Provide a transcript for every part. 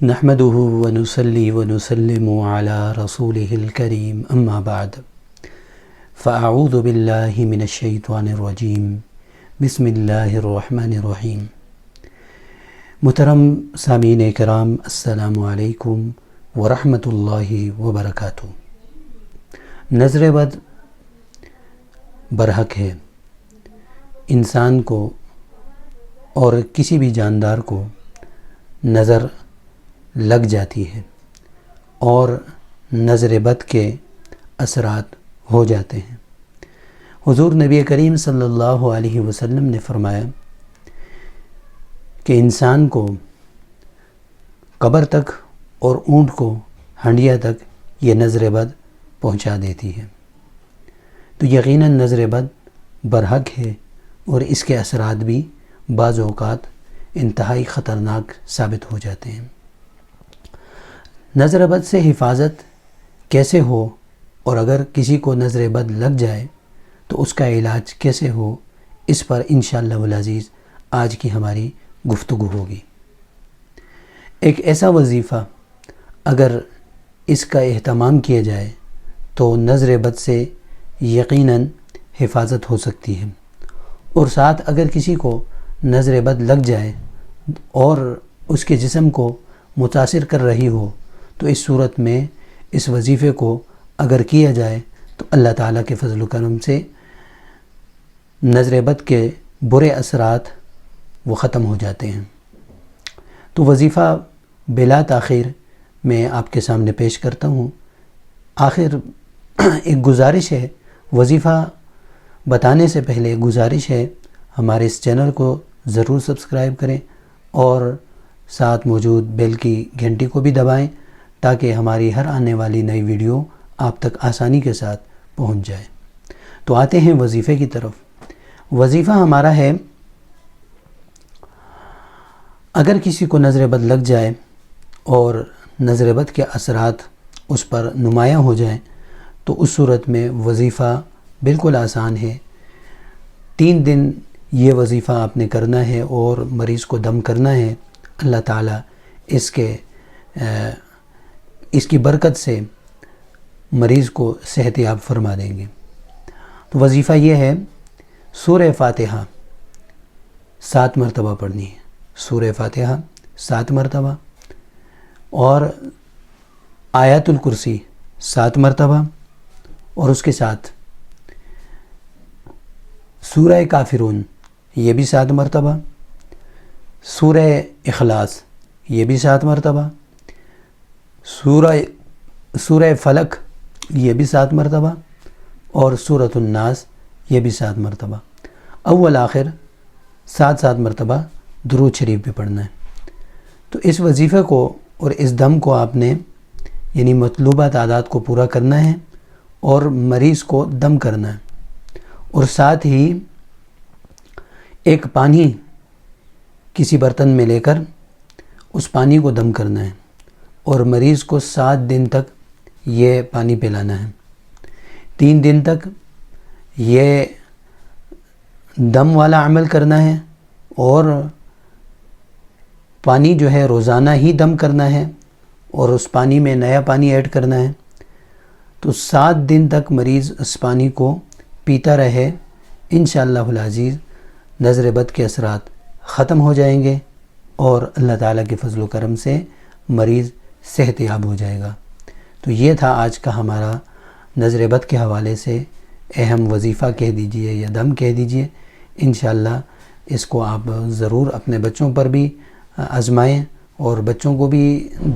نحمده ونصلي ونسلم على رسوله الكريم اما بعد فاعوذ بالله من الشیطان الرجیم بسم اللہ الرحمن الرحیم۔ محترم سامعین کرام، السلام علیکم ورحمۃ اللہ وبرکاتہ۔ نظر بد برحق ہے، انسان کو اور کسی بھی جاندار کو نظر لگ جاتی ہے اور نظر بد کے اثرات ہو جاتے ہیں۔ حضور نبی کریم صلی اللہ علیہ وسلم نے فرمایا کہ انسان کو قبر تک اور اونٹ کو ہنڈیا تک یہ نظر بد پہنچا دیتی ہے۔ تو یقیناً نظر بد برحق ہے اور اس کے اثرات بھی بعض اوقات انتہائی خطرناک ثابت ہو جاتے ہیں۔ نظر بد سے حفاظت کیسے ہو اور اگر کسی کو نظر بد لگ جائے تو اس کا علاج کیسے ہو، اس پر انشاءاللہ العزیز آج کی ہماری گفتگو ہوگی۔ ایک ایسا وظیفہ اگر اس کا اہتمام کیا جائے تو نظر بد سے یقیناً حفاظت ہو سکتی ہے، اور ساتھ اگر کسی کو نظر بد لگ جائے اور اس کے جسم کو متاثر کر رہی ہو تو اس صورت میں اس وظیفے کو اگر کیا جائے تو اللہ تعالیٰ کے فضل و کرم سے نظر بد کے برے اثرات وہ ختم ہو جاتے ہیں۔ تو وظیفہ بلا تاخیر میں آپ کے سامنے پیش کرتا ہوں۔ آخر ایک گزارش ہے، وظیفہ بتانے سے پہلے ایک گزارش ہے، ہمارے اس چینل کو ضرور سبسکرائب کریں اور ساتھ موجود بیل کی گھنٹی کو بھی دبائیں تاکہ ہماری ہر آنے والی نئی ویڈیو آپ تک آسانی کے ساتھ پہنچ جائے۔ تو آتے ہیں وظیفے کی طرف۔ وظیفہ ہمارا ہے، اگر کسی کو نظر بد لگ جائے اور نظر بد کے اثرات اس پر نمایاں ہو جائیں تو اس صورت میں وظیفہ بالکل آسان ہے۔ 3 دن یہ وظیفہ آپ نے کرنا ہے اور مریض کو دم کرنا ہے۔ اللہ تعالیٰ اس کی برکت سے مریض کو صحت یاب فرما دیں گے۔ تو وظیفہ یہ ہے، سورہ فاتحہ 7 مرتبہ پڑھنی ہے، سورہ فاتحہ 7 مرتبہ، اور آیت الکرسی 7 مرتبہ، اور اس کے ساتھ سورہ کافرون یہ بھی 7 مرتبہ، سورہ اخلاص یہ بھی 7 مرتبہ، سورہ فلق یہ بھی 7 مرتبہ، اور سورۃ الناس یہ بھی 7 مرتبہ۔ اول آخر 7 مرتبہ درود شریف بھی پڑھنا ہے۔ تو اس وظیفے کو اور اس دم کو آپ نے یعنی مطلوبہ تعداد کو پورا کرنا ہے اور مریض کو دم کرنا ہے، اور ساتھ ہی ایک پانی کسی برتن میں لے کر اس پانی کو دم کرنا ہے اور مریض کو 7 دن تک یہ پانی پلانا ہے۔ 3 دن تک یہ دم والا عمل کرنا ہے اور پانی جو ہے روزانہ ہی دم کرنا ہے اور اس پانی میں نیا پانی ایڈ کرنا ہے۔ تو 7 دن تک مریض اس پانی کو پیتا رہے، انشاءاللہ العزیز نظر بد کے اثرات ختم ہو جائیں گے اور اللہ تعالیٰ کے فضل و کرم سے مریض صحت یاب ہو جائے گا۔ تو یہ تھا آج کا ہمارا نظر بد کے حوالے سے اہم وظیفہ کہہ دیجئے یا دم کہہ دیجئے۔ انشاءاللہ اس کو آپ ضرور اپنے بچوں پر بھی آزمائیں اور بچوں کو بھی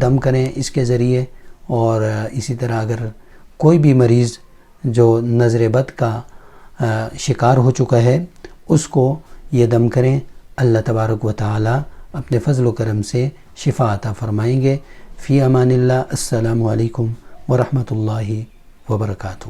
دم کریں اس کے ذریعے، اور اسی طرح اگر کوئی بھی مریض جو نظر بد کا شکار ہو چکا ہے اس کو یہ دم کریں، اللہ تبارک و تعالی اپنے فضل و کرم سے شفا عطا فرمائیں گے۔ فی امان اللہ، السلام علیکم ورحمۃ اللہ وبرکاتہ۔